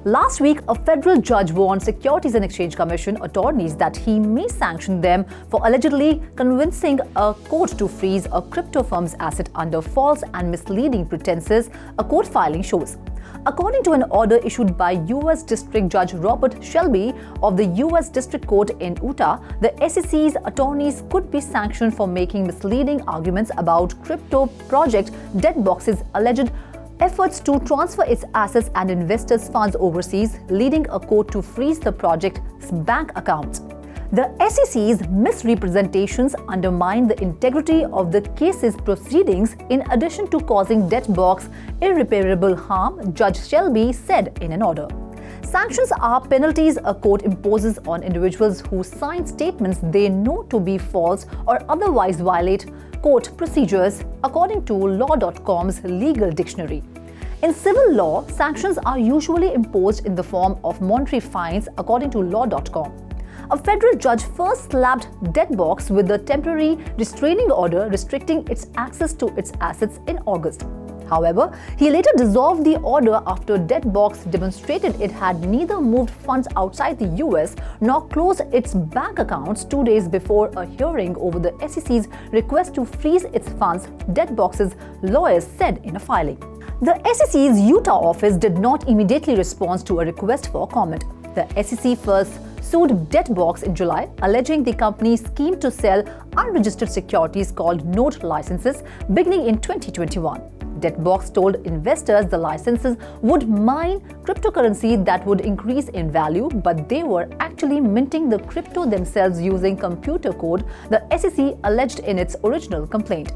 Last week, a federal judge warned Securities and Exchange Commission attorneys that he may sanction them for allegedly convincing a court to freeze a crypto firm's asset under false and misleading pretenses, a court filing shows. According to an order issued by U.S. District Judge Robert Shelby of the U.S. District Court in Utah, the SEC's attorneys could be sanctioned for making misleading arguments about crypto project Deadbox's alleged efforts to transfer its assets and investors' funds overseas, leading a court to freeze the project's bank accounts. The SEC's misrepresentations undermine the integrity of the case's proceedings in addition to causing Deadbox irreparable harm, Judge Shelby said in an order. Sanctions are penalties a court imposes on individuals who sign statements they know to be false or otherwise violate court procedures, according to Law.com's legal dictionary. In civil law, sanctions are usually imposed in the form of monetary fines, according to Law.com. A federal judge first slapped Deadbox with a temporary restraining order restricting its access to its assets in August. However, he later dissolved the order after Deadbox demonstrated it had neither moved funds outside the US nor closed its bank accounts 2 days before a hearing over the SEC's request to freeze its funds, Deadbox's lawyers said in a filing. The SEC's Utah office did not immediately respond to a request for comment. The SEC first sued Deadbox in July, alleging the company's scheme to sell unregistered securities called note licenses beginning in 2021. Deadbox told investors the licenses would mine cryptocurrency that would increase in value, but they were actually minting the crypto themselves using computer code, the SEC alleged in its original complaint.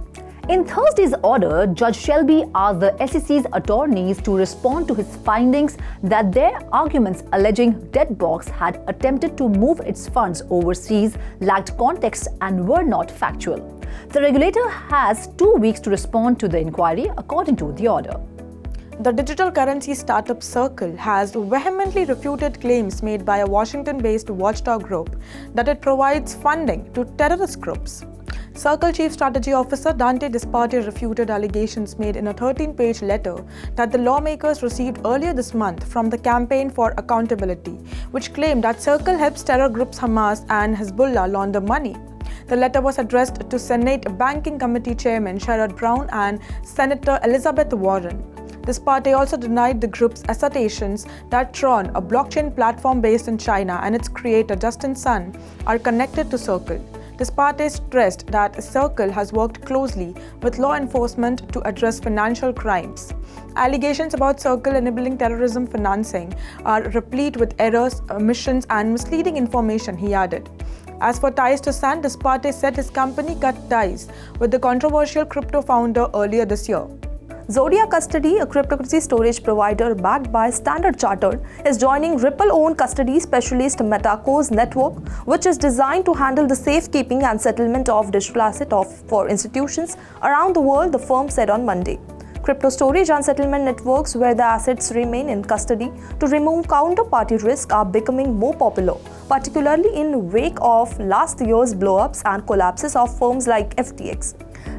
In Thursday's order, Judge Shelby asked the SEC's attorneys to respond to his findings that their arguments alleging Deadbox had attempted to move its funds overseas lacked context and were not factual. The regulator has 2 weeks to respond to the inquiry, according to the order. The digital currency startup Circle has vehemently refuted claims made by a Washington-based watchdog group that it provides funding to terrorist groups. Circle Chief Strategy Officer Dante Disparte refuted allegations made in a 13-page letter that the lawmakers received earlier this month from the Campaign for Accountability, which claimed that Circle helps terror groups Hamas and Hezbollah launder money. The letter was addressed to Senate Banking Committee Chairman Sherrod Brown and Senator Elizabeth Warren. Disparte also denied the group's assertions that Tron, a blockchain platform based in China, and its creator Justin Sun are connected to Circle. Disparte stressed that Circle has worked closely with law enforcement to address financial crimes. Allegations about Circle enabling terrorism financing are replete with errors, omissions, and misleading information, he added. As for ties to Sun, Disparte said his company cut ties with the controversial crypto founder earlier this year. Zodia Custody, a cryptocurrency storage provider backed by Standard Chartered, is joining Ripple-owned custody specialist Metaco's network, which is designed to handle the safekeeping and settlement of digital assets for institutions around the world, the firm said on Monday. Crypto storage and settlement networks where the assets remain in custody to remove counterparty risk are becoming more popular, particularly in wake of last year's blow-ups and collapses of firms like FTX.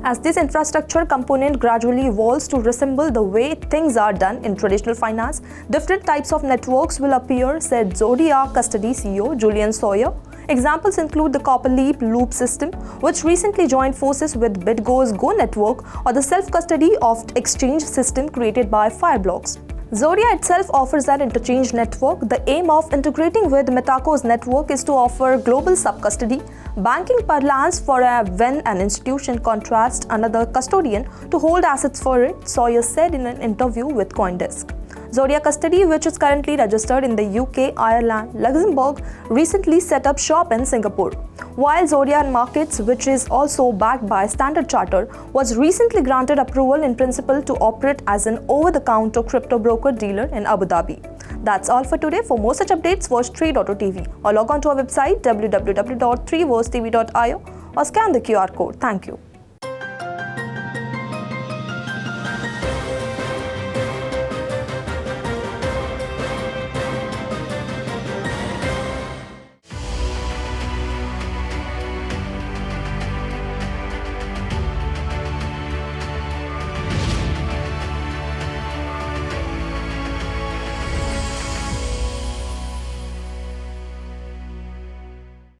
As this infrastructure component gradually evolves to resemble the way things are done in traditional finance, different types of networks will appear, said Zodia Custody CEO Julian Sawyer. Examples include the Copperleaf Loop system, which recently joined forces with BitGo's Go network, or the self-custody of exchange system created by Fireblocks. Zodia itself offers an interchange network. The aim of integrating with Metaco's network is to offer global sub-custody, banking parlance for when an institution contracts another custodian to hold assets for it, Sawyer said in an interview with CoinDesk. Zodia Custody, which is currently registered in the UK, Ireland, Luxembourg, recently set up shop in Singapore. While Zodia Markets, which is also backed by Standard Chartered, was recently granted approval in principle to operate as an over-the-counter crypto broker-dealer in Abu Dhabi. That's all for today. For more such updates, watch 3.tv or log on to our website www.3versetv.io or scan the QR code. Thank you.